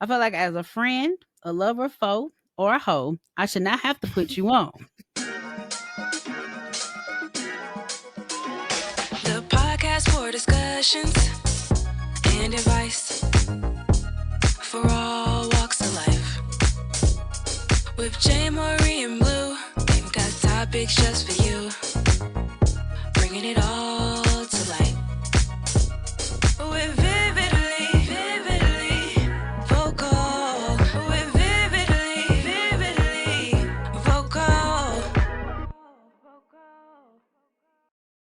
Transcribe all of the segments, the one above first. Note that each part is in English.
I feel like as a friend, a lover, foe, or a hoe, I should not have to put you on. The podcast for discussions and advice for all walks of life. With JayMariee and Blue, we've got topics just for you, bringing it all to light. We're vividly vocal. We're vividly vocal.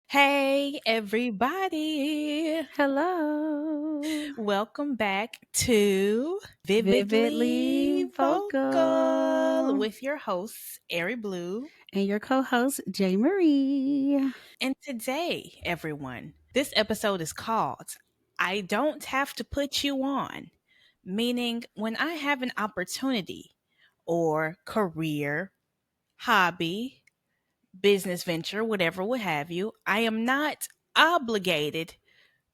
Hey, everybody. Hello. Welcome back to Vividly Vividly Vocal vocal. with your hosts, Aery Blu. And your co-host, JayMariee. And today, everyone, this episode is called I Don't Have to Put You On, meaning when I have an opportunity or career, hobby, business venture, whatever, what have you, I am not obligated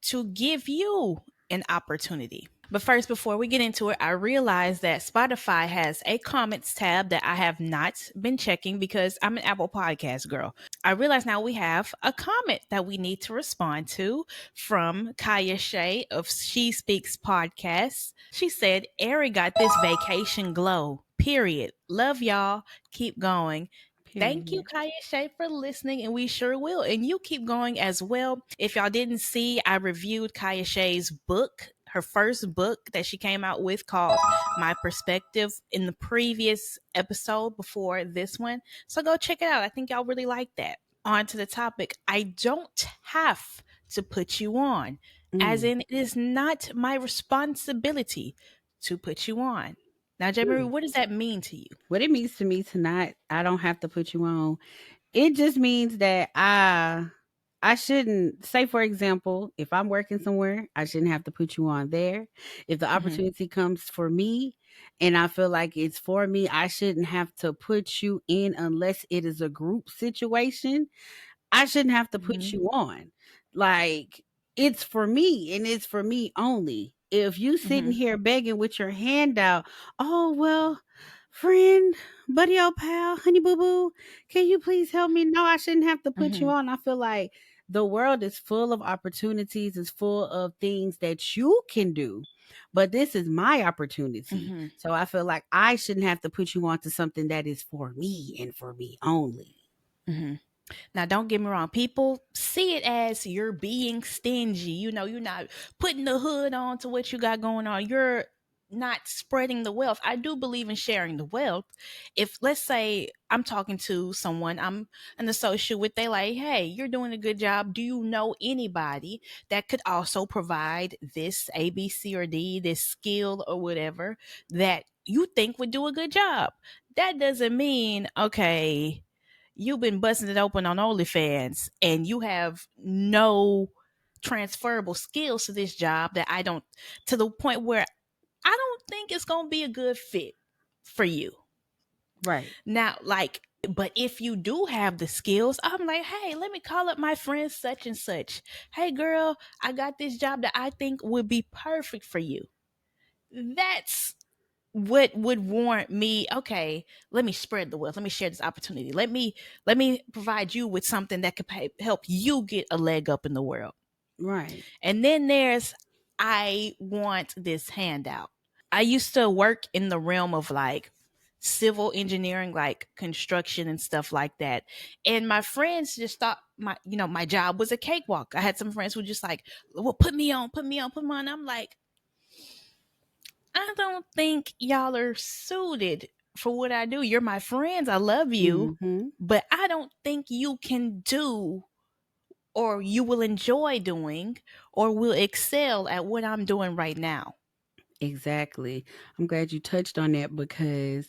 to give you an opportunity. But first, before we get into it, I realize that Spotify has a comments tab that I have not been checking because I'm an Apple Podcast girl. I realize now we have a comment that we need to respond to from Kaya Shea of She Speaks Podcast. She said, Aery got this vacation glow. Period. Love y'all. Keep going. Thank you, Period. Kaya Shay, for listening, and we sure will. And you keep going as well. If y'all didn't see, I reviewed Kaya Shay's book, her first book that she came out with called My Perspective in the previous episode before this one. So go check it out. I think y'all really like that. On to the topic. I don't have to put you on, as Mm. in, it is not my responsibility to put you on. Now, JayMariee, Mm. what does that mean to you? What it means to me tonight, I don't have to put you on. It just means that I shouldn't say, for example, if I'm working somewhere, I shouldn't have to put you on there. If the Mm-hmm. opportunity comes for me and I feel like it's for me, I shouldn't have to put you in unless it is a group situation. I shouldn't have to put Mm-hmm. you on. Like, it's for me and it's for me only. If you sitting Mm-hmm. here begging with your hand out, oh well, friend, buddy, old pal, honey boo boo, can you please help me? No, I shouldn't have to put you Mm-hmm. on. I feel like the world is full of opportunities, is full of things that you can do. But this is my opportunity. Mm-hmm. So I feel like I shouldn't have to put you on to something that is for me and for me only. Mm-hmm. Now, don't get me wrong. People see it as you're being stingy. You know, you're not putting the hood on to what you got going on. You're not spreading the wealth. I do believe in sharing the wealth. If, let's say, I'm talking to someone I'm an associate with, they like, hey, you're doing a good job. Do you know anybody that could also provide this A, B, C, or D, this skill or whatever that you think would do a good job? That doesn't mean, okay, you've been busting it open on OnlyFans and you have no transferable skills to this job that I don't, to the point where I don't think it's going to be a good fit for you. Right. Now, like, but if you do have the skills, I'm like, hey, let me call up my friend such and such. Hey, girl, I got this job that I think would be perfect for you. That's what would warrant me, okay, let me spread the wealth, let me share this opportunity, let me provide you with something that could help you get a leg up in the world. Right. And then there's, I want this handout. I used to work in the realm of like civil engineering, like construction and stuff like that, and my friends just thought my job was a cakewalk. I had some friends who just like, well, put me on. I'm like, I don't think y'all are suited for what I do. You're my friends. I love you. Mhm. But I don't think you can do, or you will enjoy doing, or will excel at what I'm doing right now. Exactly. I'm glad you touched on that because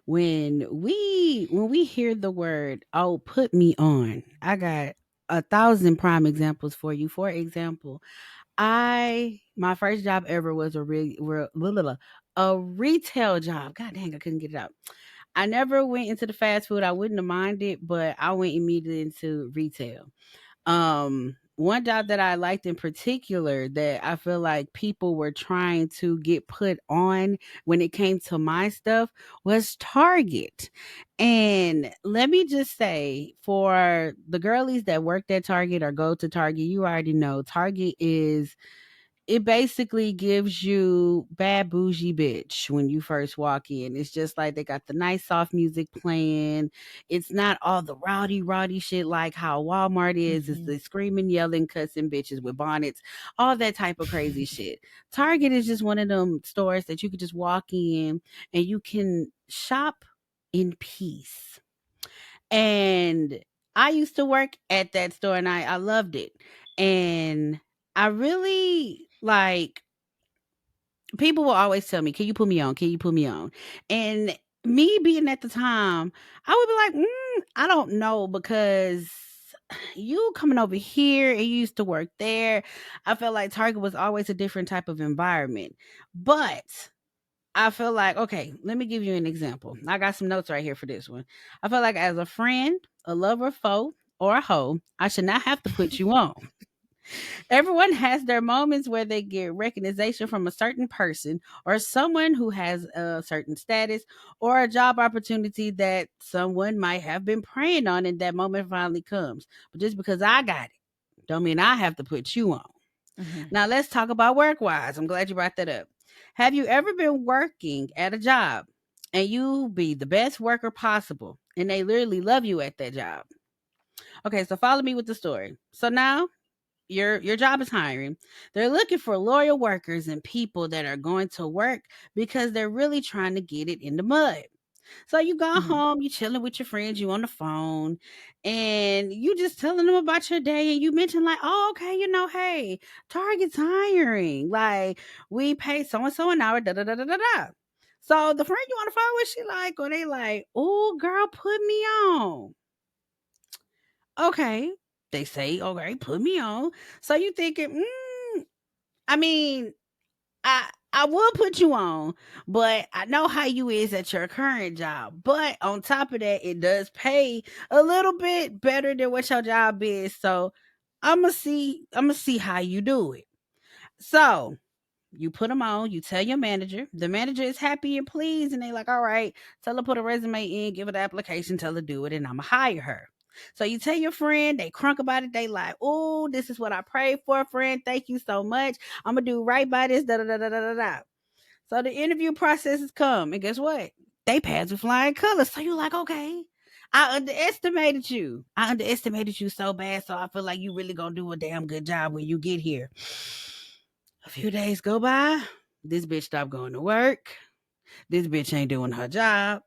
when we hear the word, "Oh, put me on," I got 1,000 prime examples for you. For example, I my first job ever was a retail job. God dang, I couldn't get it out. I never went into the fast food. I wouldn't have minded, but I went immediately into retail. Um one job that I liked in particular that I feel like people were trying to get put on when it came to my stuff was Target. And let me just say, for the girlies that worked at Target or go to Target, you already know Target is, it basically gives you bad bougie bitch when you first walk in. It's just like they got the nice soft music playing. It's not all the rowdy shit like how Walmart is. It's Hmm. the screaming, yelling, cussing bitches with bonnets, all that type of crazy shit. Target is just one of them stores that you could just walk in and you can shop in peace. And I used to work at that store and I loved it. And I really like, people will always tell me, "Can you put me on? Can you put me on?" And me being at the time, I would be like, I don't know, because you coming over here and you used to work there. I felt like Target was always a different type of environment. But I feel like, okay, let me give you an example. I got some notes right here for this one. I feel like as a friend, a lover, foe, or a hoe, I should not have to put you on. Everyone has their moments where they get recognition from a certain person or someone who has a certain status or a job opportunity that someone might have been preying on, and that moment finally comes. But just because I got it, don't mean I have to put you on. Hmm. Now let's talk about work wise. I'm glad you brought that up. Have you ever been working at a job and you be the best worker possible and they literally love you at that job? Okay, so follow me with the story. So now your job is hiring. They're looking for loyal workers and people that are going to work because they're really trying to get it in the mud. So you go Hmm. home, you chilling with your friends, you on the phone, and you just telling them about your day, and you mention like, oh, okay, hey, Target's hiring. Like, we pay so and so an hour, da da da da da da. So the friend you on the phone with, she like, or they like, oh, girl, put me on. Okay. They say, okay, put me on. So you thinking, I mean, I will put you on, but I know how you is at your current job. But on top of that, it does pay a little bit better than what your job is. So I'm gonna see how you do it. So you put them on, you tell your manager. The manager is happy and pleased, and they like, all right, tell her put a resume in, give her the application, tell her do it, and I'ma hire her. So you tell your friend, they crunk about it, they like, oh, this is what I prayed for, friend. Thank you so much. I'm gonna do right by this, da da da da da da da. So the interview processes come, and guess what? They pass with flying colors. So you like, okay. I underestimated you. I underestimated you so bad, so I feel like you really gonna do a damn good job when you get here. A few days go by. This bitch stopped going to work. This bitch ain't doing her job.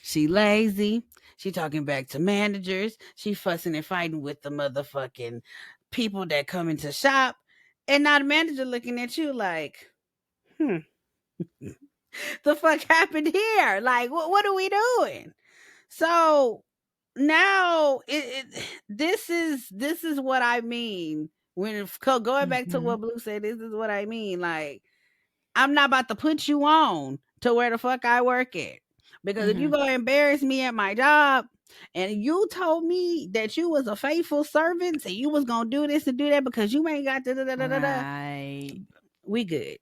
She lazy. She talking back to managers. She fussing and fighting with the motherfucking people that come into shop. And now the manager looking at you like, hmm, the fuck happened here? Like, what are we doing? So now this is what I mean when going back to Hmm. what Blue said. This is what I mean. Like, I'm not about to put you on to where the fuck I work at. Because if you Hmm. go embarrass me at my job and you told me that you was a faithful servant and you was gonna do this and do that because you ain't got da da da da da da, Right. we good.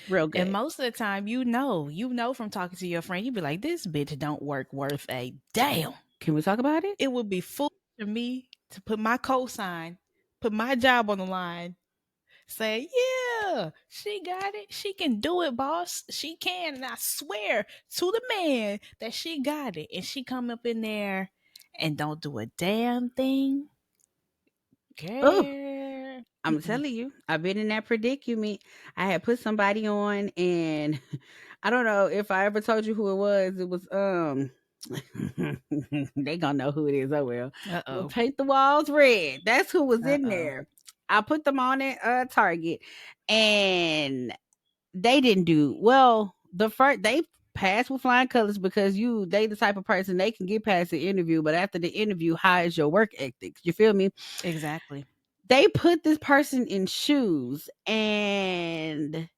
Real And good. most of the time, you know from talking to your friend, you be like, this bitch don't work worth a damn. Can we talk about it? It would be foolish of me to put my cosign, put my job on the line, say, yeah, she got it. She can do it, boss. She can. And I swear to the man that she got it. And she come up in there and don't do a damn thing. Oh, Girl. I'm Mm-mm. telling you, I've been in that predicament. I had put somebody on, and I don't know if I ever told you who it was. It was they gonna know who it is. Oh well. Well, Uh-oh. paint the walls red. That's who was in Uh-oh. there. I put them on at Target, and they didn't do well. The first they passed with flying colors because they the type of person they can get past the interview, but after the interview, how is your work ethics? You feel me? Exactly. They put this person in shoes, and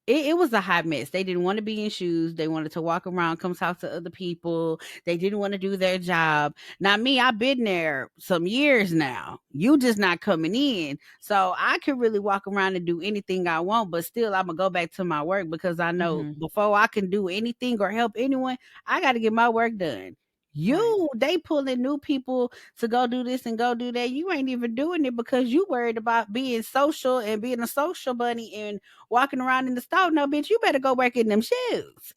it was a hot mess. They didn't want to be in shoes. They wanted to walk around, come talk to other people. They didn't want to do their job. Now, me, I've been there some years now. You just not coming in. So I can really walk around and do anything I want, but still, I'm going to go back to my work because I know Mm-hmm. before I can do anything or help anyone, I got to get my work done. Right. They pulling new people to go do this and go do that. You ain't even doing it because you worried about being social and being a social bunny and walking around in the store. No, bitch, you better go work in them shoes.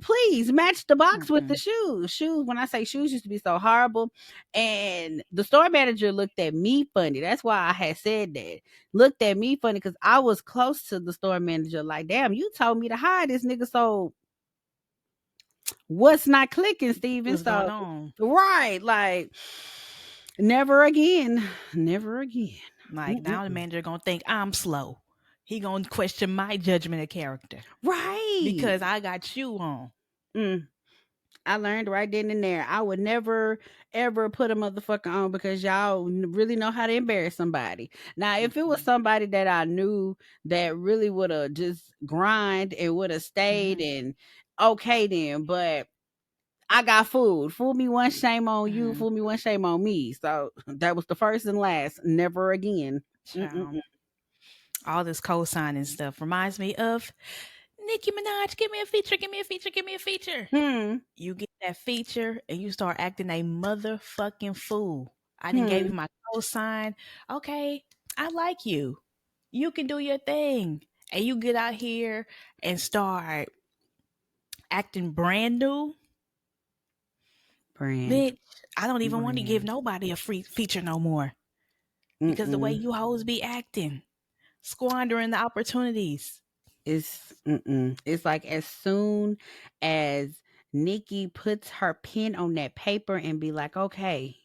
Please match the box with the Mm-mm. shoes. Shoes, when I say shoes, used to be so horrible. And the store manager looked at me funny. That's why I had said that. Looked at me funny because I was close to the store manager. Like, damn, you told me to hire this nigga. So what's not clicking, Steven? What's going So, on? right, like, never again. Never again. Like now the Mm-mm. manager gonna think I'm slow. He gonna question my judgment of character Right. because I got you on. Mm. I learned right then and there. I would never ever put a motherfucker on because y'all really know how to embarrass somebody. Now, if it was Mm-mm. somebody that I knew that really would have just grind and would have stayed Mm-hmm. and okay then, but I got fooled. Fool me once, shame on you. Mm-hmm. Fool me once, shame on me. So that was the first and last. Never again. Child. Mm-mm-mm. All this co-signing stuff reminds me of Nicki Minaj. Give me a feature. Give me a feature. Give me a feature. Hmm. You get that feature and you start acting a motherfucking fool. I didn't gave you Hmm. my cosign. Okay, I like you. You can do your thing. And you get out here and start acting brand new. Brand. Bitch, I don't even want to give Brand. nobody a free feature no more. Because the way Mm-mm. you hoes be acting, squandering the opportunities. It's like as soon as Nikki puts her pen on that paper and be like, okay,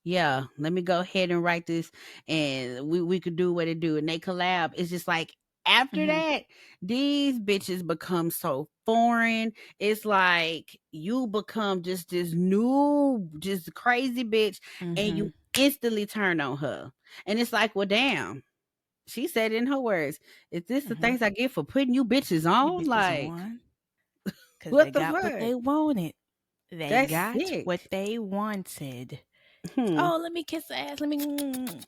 yeah, let me go ahead and write this and we could do what it do. And they collab. It's just like after Mm-hmm. that, these bitches become so foreign. It's like you become just this new, just crazy bitch, and Mm-hmm. you instantly turn on her. And it's like, well, damn, she said in her words, "Is this the Mm-hmm. thanks I get for putting you bitches You on?" bitches Like, won. Because they what the got what fuck? they wanted. They That's got what sick. they wanted. Hmm. Oh, let me kiss the ass. Let me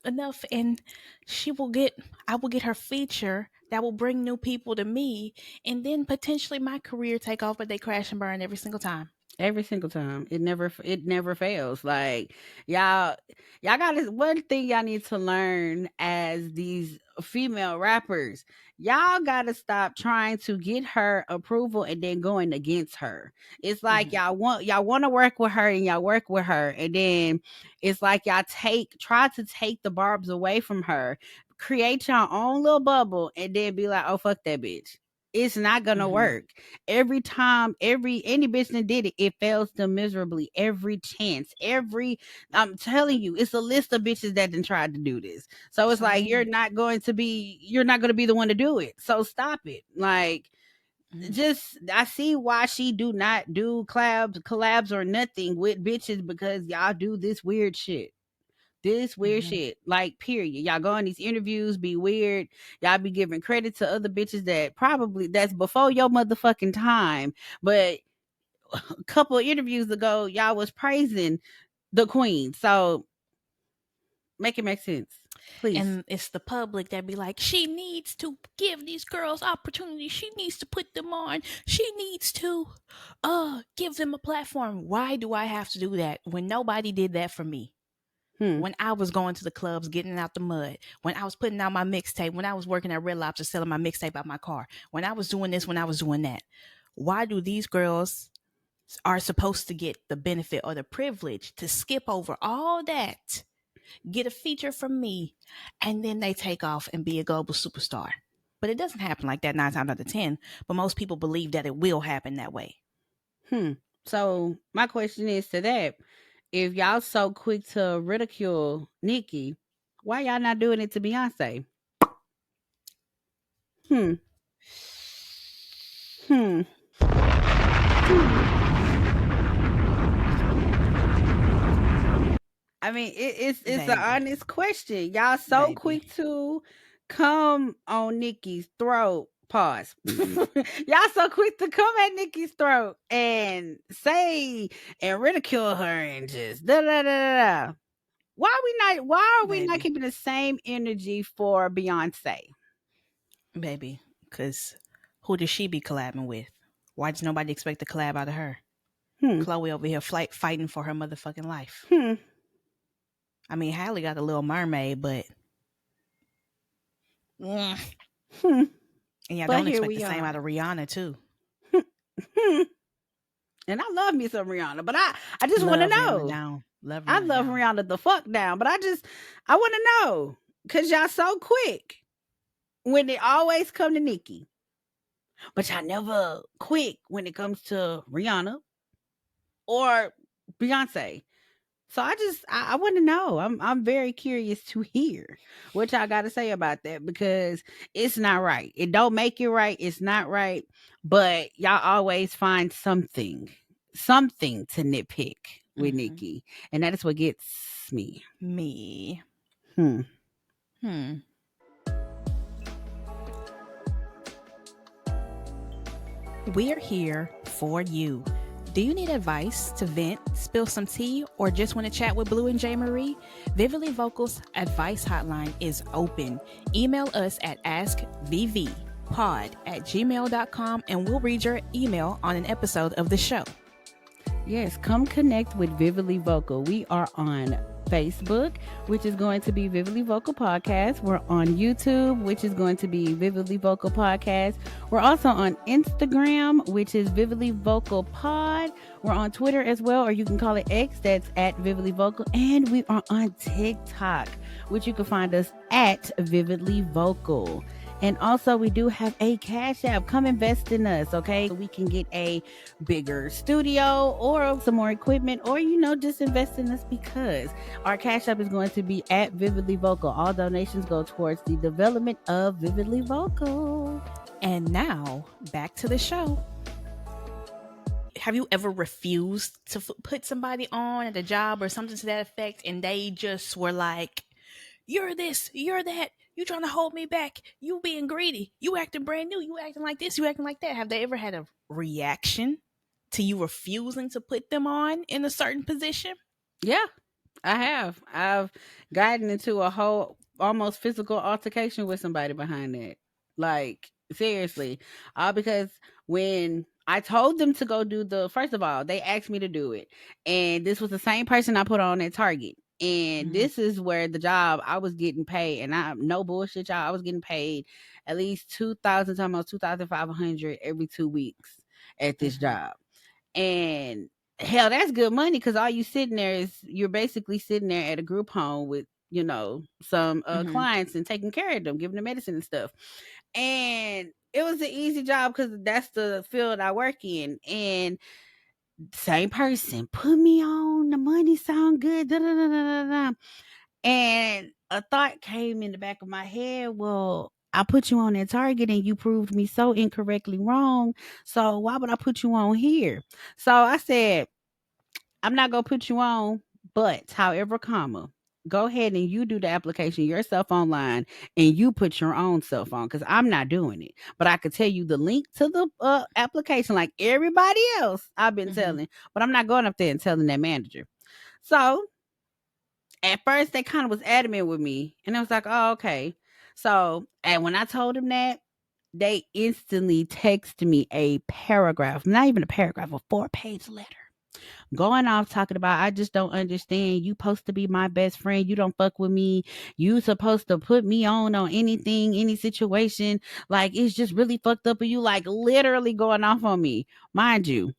enough, and she will get. I will get her feature that will bring new people to me, and then potentially my career take off. But they crash and burn every single time. Every single time. It never fails. Like y'all y'all got this one thing y'all need to learn as these female rappers. Y'all got to stop trying to get her approval and then going against her. It's like Mm-hmm. y'all want to work with her and y'all work with her and then it's like y'all try to take the barbs away from her. Create your own little bubble and then be like, "Oh fuck that bitch." It's not gonna Mm-hmm. work. Every time, any bitch that did it, it fails them miserably every chance. I'm telling you, it's a list of bitches that done tried to do this. So it's So like many. you're not gonna be the one to do it. So stop it. Like Mm-hmm. just I see why she do not do collabs or nothing with bitches because y'all do this weird shit. This weird Mm-hmm. shit. Like, period. Y'all go on these interviews, be weird. Y'all be giving credit to other bitches that probably that's before your motherfucking time. But a couple of interviews ago, y'all was praising the queen. So make it make sense. Please. And it's the public that be like, she needs to give these girls opportunities. She needs to put them on. She needs to give them a platform. Why do I have to do that when nobody did that for me? Hmm. When I was going to the clubs, getting out the mud, when I was putting out my mixtape, when I was working at Red Lobster selling my mixtape out my car, when I was doing this, when I was doing that. Why do these girls are supposed to get the benefit or the privilege to skip over all that, get a feature from me, and then they take off and be a global superstar? But it doesn't happen like that 9 times out of 10. But most people believe that it will happen that way. Hmm. So my question is to that. If y'all so quick to ridicule Nikki, why y'all not doing it to Beyonce? Hmm. Hmm. Hmm. I mean, it's an Baby, honest question. Y'all so baby. quick to come on Nikki's throat Pause. Y'all so quick to come at Nikki's throat and say and ridicule her and just da da da da. Da. Why are we not Baby, keeping the same energy for Beyonce? baby, because who does she be collabing with? Why does nobody expect to collab out of her? Hmm. Chloe over here fighting for her motherfucking life. Hmm. I mean, Halle got a Little Mermaid, but mm. Hmm. And y'all But don't here expect the we same are. out of Rihanna too. Hmm. And I love me some Rihanna, but I just want to Love Rihanna know. down. Love I Rihanna love down. Rihanna the fuck down, but I want to know because y'all so quick when it always come to Nicki, but y'all never quick when it comes to Rihanna or Beyonce. So I want to know. I'm very curious to hear what y'all got to say about that because it's not right. It don't make it right. It's not right. But y'all always find something to nitpick with Mm-hmm. Nikki, and that is what gets me. Me. Hmm. Hmm. We're here for you. Do you need advice to vent, spill some tea, or just want to chat with Blue and JayMariee? Vividly Vocals advice hotline is open. Email us at askvvpod@gmail.com and we'll read your email on an episode of the show. Yes, come connect with Vividly Vocal. We are on Facebook, which is going to be Vividly Vocal Podcast. We're on YouTube, which is going to be Vividly Vocal Podcast. We're also on Instagram, which is Vividly Vocal Pod. We're on Twitter as well, or you can call it X, that's at Vividly Vocal. And we are on TikTok, which you can find us at Vividly Vocal. And also, we do have a Cash App. Come invest in us, okay? We can get a bigger studio or some more equipment, or, just invest in us because our Cash App is going to be at Vividly Vocal. All donations go towards the development of Vividly Vocal. And now, back to the show. Have you ever refused to put somebody on at a job or something to that effect and they just were like, you're this, you're that, you trying to hold me back, you being greedy, you acting brand new, you acting like this, you acting like that? Have they ever had a reaction to you refusing to put them on in a certain position? Yeah, I have. I've gotten into a whole almost physical altercation with somebody behind that. Like, seriously. All because when I told them to go do first of all, they asked me to do it. And this was the same person I put on at Target. And Mm-hmm. this is where the job I was getting paid. And I no bullshit, y'all. I was getting paid at least 2,000, almost 2,500 every 2 weeks at this Mm-hmm. job. And hell, that's good money because all you sitting there is you're basically sitting there at a group home with some Mm-hmm. clients and taking care of them, giving them medicine and stuff. And it was an easy job because that's the field I work in. And same person put me on. The money sound good. Da, da, da, da, da, da. And a thought came in the back of my head. Well, I put you on that Target and you proved me so incorrectly wrong. So why would I put you on here? So I said, I'm not gonna put you on, but however, go ahead and you do the application yourself online and you put your own self on because I'm not doing it. But I could tell you the link to the application like everybody else I've been Mm-hmm. telling, but I'm not going up there and telling that manager. So at first they kind of was adamant with me and I was like, oh, okay. So and when I told them that, they instantly texted me a paragraph, not even a paragraph, a 4-page letter going off talking about I just don't understand. You supposed to be my best friend. You don't fuck with me. You supposed to put me on anything, any situation. Like it's just really fucked up. And you like literally going off on me. Mind you,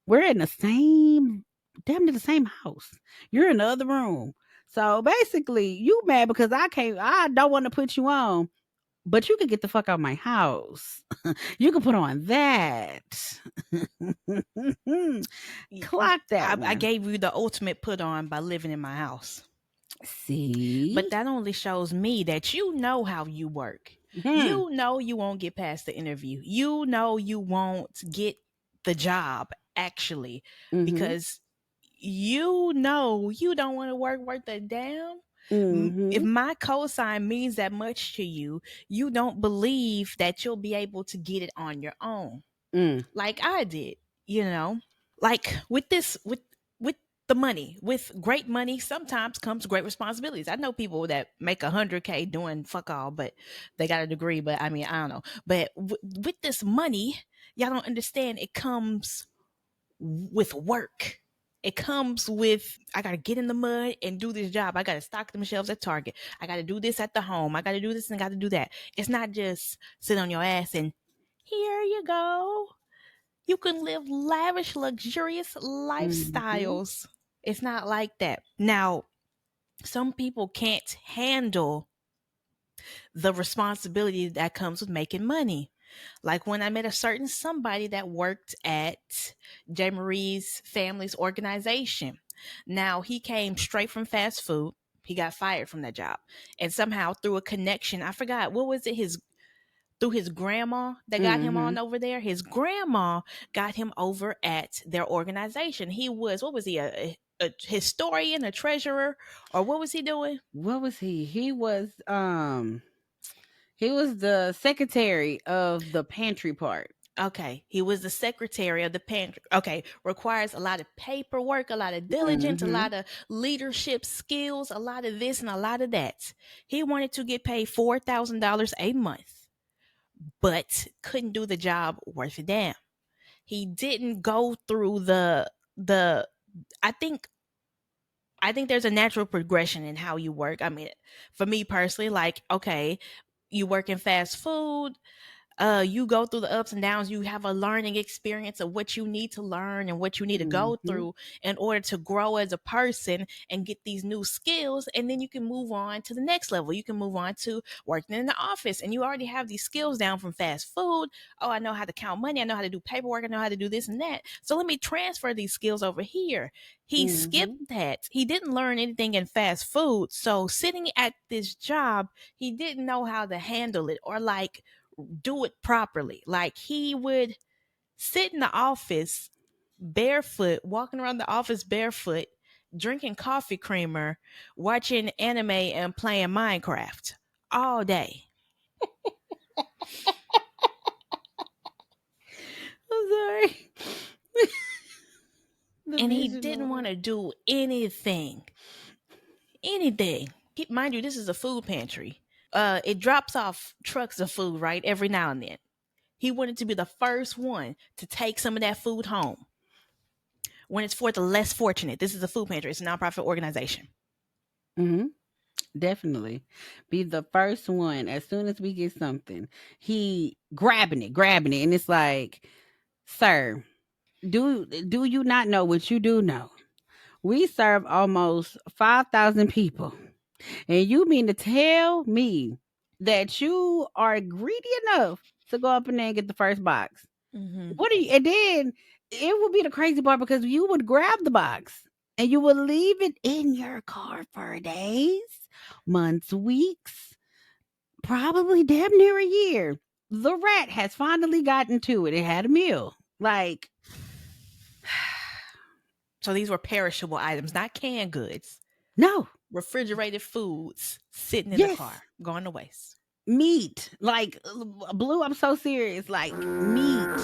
we're in the same, damn near the same house. You're in the other room. So basically, you mad because I don't want to put you on, but you could get the fuck out of my house. You can put on that. Clock that I one. gave you the ultimate put on by living in my house. But See? that only shows me that you know how you work. Hmm. You know you won't get past the interview. You know you won't get the job actually Mhm. because you know you don't want to work worth a damn. If Mhm. my cosign means that much to you, you don't believe that you'll be able to get it on your own, Mm. like I did, you know? Like with this, with the money, with great money, sometimes comes great responsibilities. I know people that make 100K doing fuck all, but they got a degree. But I mean, I don't know. But with this money, y'all don't understand. It comes with work. It comes with I gotta get in the mud and do this job. I gotta stock them shelves at Target. I gotta do this at the home. I gotta do this and I gotta do that. It's not just sit on your ass and here you go. You can live lavish, luxurious Mhm. lifestyles. It's not like that. Now, some people can't handle the responsibility that comes with making money. Like when I met a certain somebody that worked at JayMariee's family's organization. Now, he came straight from fast food. He got fired from that job. And somehow through a connection, I forgot what was it, his through his grandma that got him on Mhm. over there. His grandma got him over at their organization. He was, what was he, a historian, a treasurer, or what was he doing? What was he? He was the secretary of the pantry part. Okay, he was the secretary of the pantry. Okay, requires a lot of paperwork, a lot of diligence, a Mhm. lot of leadership skills, a lot of this and a lot of that. He wanted to get paid $4,000 a month, but couldn't do the job worth a damn. He didn't go through the I think I think there's a natural progression in how you work. I mean, for me personally, like, okay, you work in fast food, you go through the ups and downs. You have a learning experience of what you need to learn and what you need to go Mhm. through in order to grow as a person and get these new skills. And then you can move on to the next level. You can move on to working in the office and you already have these skills down from fast food. Oh, I know how to count money. I know how to do paperwork. I know how to do this and that. So let me transfer these skills over here. He Mhm. skipped that. He didn't learn anything in fast food. So sitting at this job, he didn't know how to handle it or like do it properly. Like he would sit in the office barefoot, walking around the office barefoot, drinking coffee creamer, watching anime and playing Minecraft all day. I'm sorry. The And he didn't want visual. to do anything. Anything. Keep mind you, this is a food pantry. It drops off trucks of food, right? Every now and then. He wanted to be the first one to take some of that food home when it's for the less fortunate. This is a food pantry, it's a nonprofit organization. Mhm. Definitely. Be the first one as soon as we get something. He grabbing it, and it's like, "Sir, do you not know what you do know? We serve almost 5,000 people. And you mean to tell me that you are greedy enough to go up in there and get the first box? Mm-hmm. What are you?" And then it would be the crazy part because you would grab the box and you would leave it in your car for days, months, weeks, probably damn near a year. The rat has finally gotten to it. It had a meal. Like, So these were perishable items, not canned goods. no, Refrigerated foods sitting in the yes, car, going to waste. meat. Like, Blue, I'm so serious. Like, meat,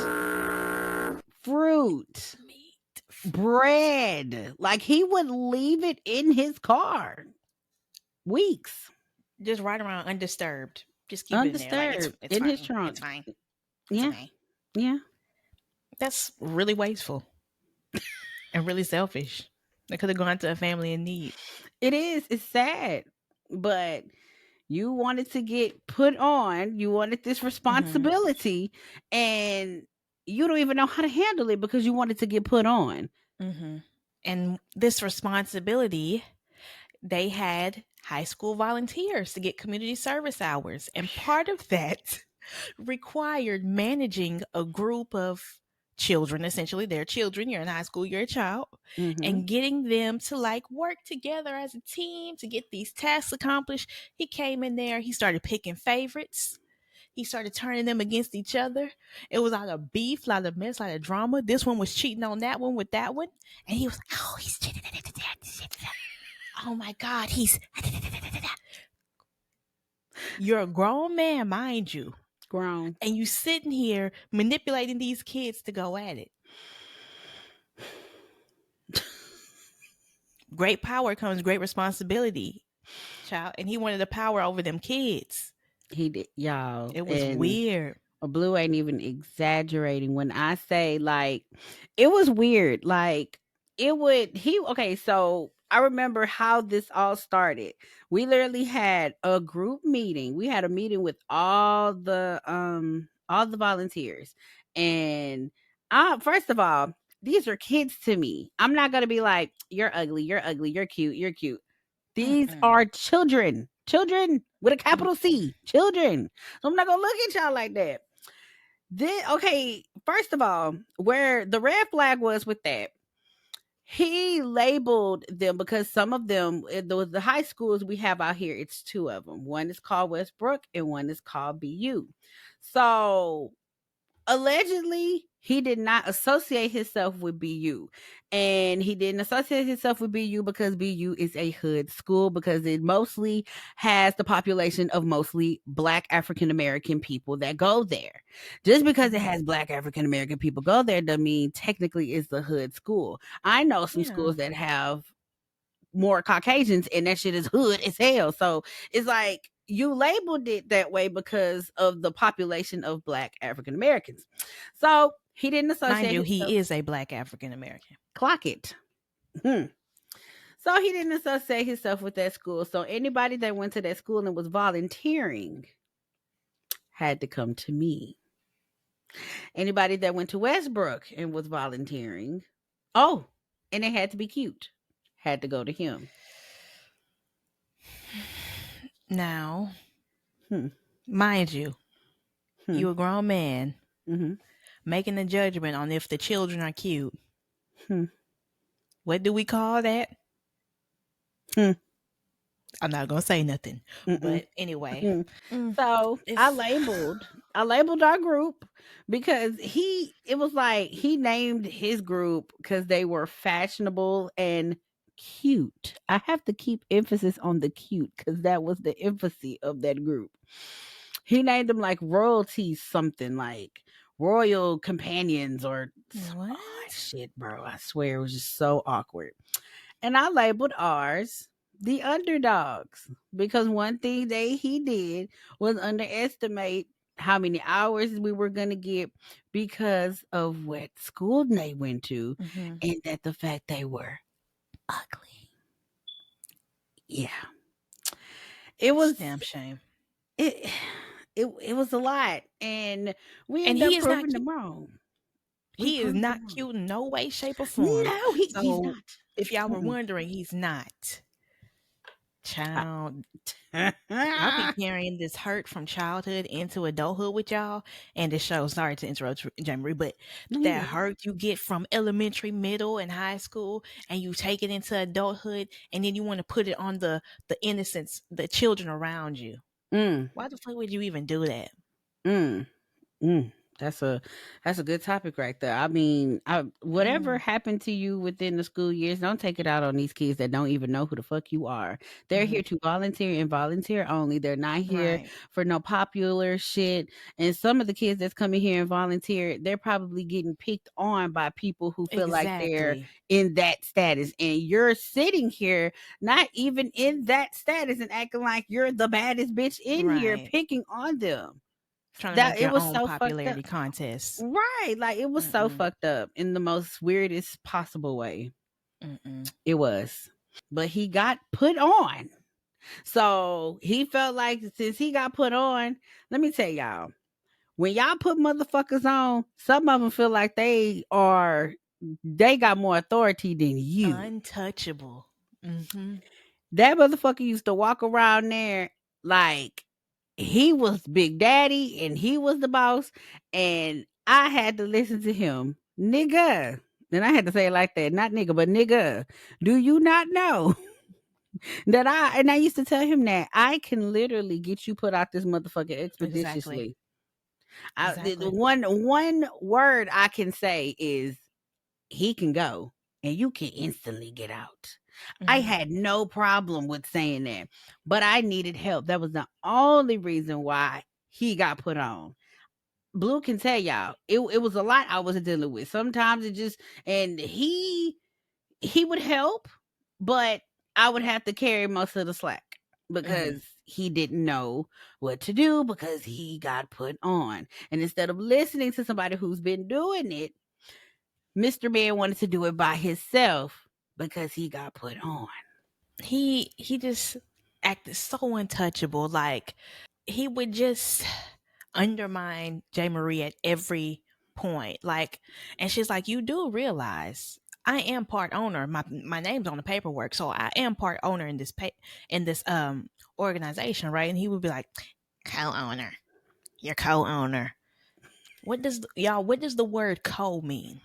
fruit, Meat, fruit. bread. Like, he would leave it in his car weeks Just ride around undisturbed. Just keep it in there. Like undisturbed it's in his fine. It's trunk. fine. It's Yeah, okay. yeah. That's really wasteful and really selfish. They could have gone to a family in need. It is. It's sad. But you wanted to get put on, you wanted this Mm-hmm. responsibility, and you don't even know how to handle it because you wanted to get put on. Mm-hmm. And this responsibility, they had high school volunteers to get community service hours. And part of that required managing a group of children. Essentially they're children, you're in high school, you're a child, Mhm. and getting them to like work together as a team to get these tasks accomplished. He came in there, he started picking favorites, he started turning them against each other. It was a lot of beef, a lot of mess, a lot of drama. This one was cheating on that one with that one, and he was like, oh, he's cheating. Oh my god, he's You're a grown man, mind you, Grown. and you sitting here manipulating these kids to go at it. Great power comes great responsibility, child. And he wanted the power over them kids. He did, y'all. It was And weird. Blue ain't even exaggerating when I say like it was weird. Like it would he okay, so I remember how this all started. We literally had a group meeting. We had a meeting with all the volunteers. And first of all, these are kids to me. I'm not gonna be like, you're ugly, you're cute. These Mm-mm. are children. Children with a capital C. Children. So I'm not gonna look at y'all like that. Then okay, first of all, where the red flag was with that, he labeled them because some of them, the high schools we have out here, it's two of them. One is called Westbrook and one is called BU. So allegedly he did not associate himself with BU, and he didn't associate himself with BU because BU is a hood school, because it mostly has the population of mostly black African American people that go there. Just because it Mhm. has black African American people go there doesn't mean technically it's a hood school. I know some Yeah. schools that have more Caucasians, and that shit is hood as hell. So it's like you labeled it that way because of the population of black African Americans. So he didn't Mind associate you, himself. he is a black African American. Clock it. Hmm. So he didn't associate himself with that school. So anybody that went to that school and was volunteering had to come to me. Anybody that went to Westbrook and was volunteering, oh, and they had to be cute, had to go to him. Now, Hmm. mind you, Hmm. you a grown man Hmm. making a judgment on if the children are cute. Hmm. What do we call that? Hmm. I'm not gonna say nothing. Mm-mm. But anyway, Mm. mm, So it's I labeled our group because it was like he named his group because they were fashionable and cute. I have to keep emphasis on the cute because that was the emphasis of that group. He named them like royalty something, like royal companions or some odd what? shit, bro. I swear it was just so awkward. And I labeled ours the underdogs because one thing that he did was underestimate how many hours we were going to get because of what school they went to, Mm-hmm. and that the fact they were ugly. Yeah. It It's was a damn shame. it it was a lot, and we And ended he up is not proving cute. them wrong. We He is proved them not wrong. cute in no way, shape, or form. No, he's So not. if y'all were Mm-mm. wondering, he's not. I- Child, I'll be carrying this hurt from childhood into adulthood with y'all. And this show, sorry to interrupt, JayMariee, but no, you that good. hurt you get from elementary, middle, and high school, and you take it into adulthood, and then you want to put it on the innocence, the children around you. Mm, Why the fuck would you even do that? mm. Mm, that's a good topic right there. I mean, whatever Mm, happened to you within the school years, don't take it out on these kids that don't even know who the fuck you are. They're hmm here to volunteer and volunteer only. They're not here right. for no popular shit. And some of the kids that's coming here and volunteer, they're probably getting picked on by people who feel like they're Exactly. in that status. And you're sitting here not even in that status and acting like you're the baddest bitch in here, Right. picking on them. Trying to That make it your was own so fucked up. popularity contest. Right, like, it was so Mm-mm. fucked up in the most weirdest possible way. Mm-mm. It was. But he got put on. So, he felt like since he got put on, let me tell y'all, when y'all put motherfuckers on, some of them feel like they got more authority than you. Untouchable. Mm-hmm. That motherfucker used to walk around there like he was Big Daddy and he was the boss, and I had to listen to him. Nigga. And I had to say it like that. Not nigga, but nigga. Do you not know that I used to tell him that I can literally get you put out this motherfucker Exactly. expeditiously. The Exactly. one word I can say is he can go and you can instantly get out. I Mhm. had no problem with saying that, but I needed help. That was the only reason why he got put on. Blue can tell y'all, it was a lot I was dealing with. Sometimes it just, and he would help, but I would have to carry most of the slack Mhm. because he didn't know what to do because he got put on. And instead of listening to somebody who's been doing it, Mr. Man wanted to do it by himself because he got put on. He just acted so untouchable. Like he would just undermine JayMariee at every point. Like, and she's like, "You do realize I am part owner. My name's on the paperwork, so I am part owner in this organization, right?" And he would be like, "Co-owner, you're co-owner." What does the word co mean?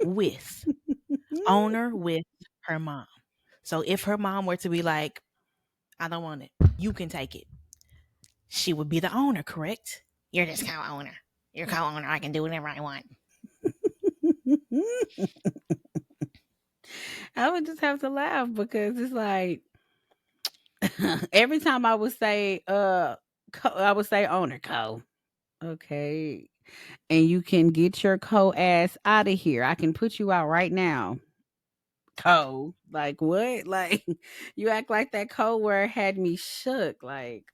With. Owner with her mom. So if her mom were to be like, "I don't want it, you can take it," she would be the owner, correct? You're just co-owner. You're co-owner. I can do whatever I want. I would just have to laugh because it's like every time I would say I would say owner co. Okay. And you can get your co ass out of here. I can put you out right now. Co. Like what? Like you act like that co word had me shook. Like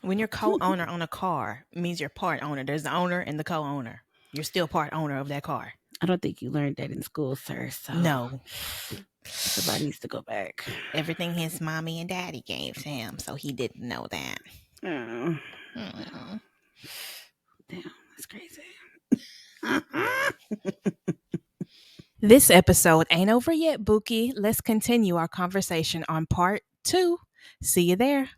When you're co-owner on a car, it means you're part owner. There's the owner and the co-owner. You're still part owner of that car. I don't think you learned that in school, sir. So No. somebody needs to go back. Everything his mommy and daddy gave him, so he didn't know that. Oh, Mm. damn, that's crazy. This episode ain't over yet, Bookie. Let's continue our conversation on part 2. See you there.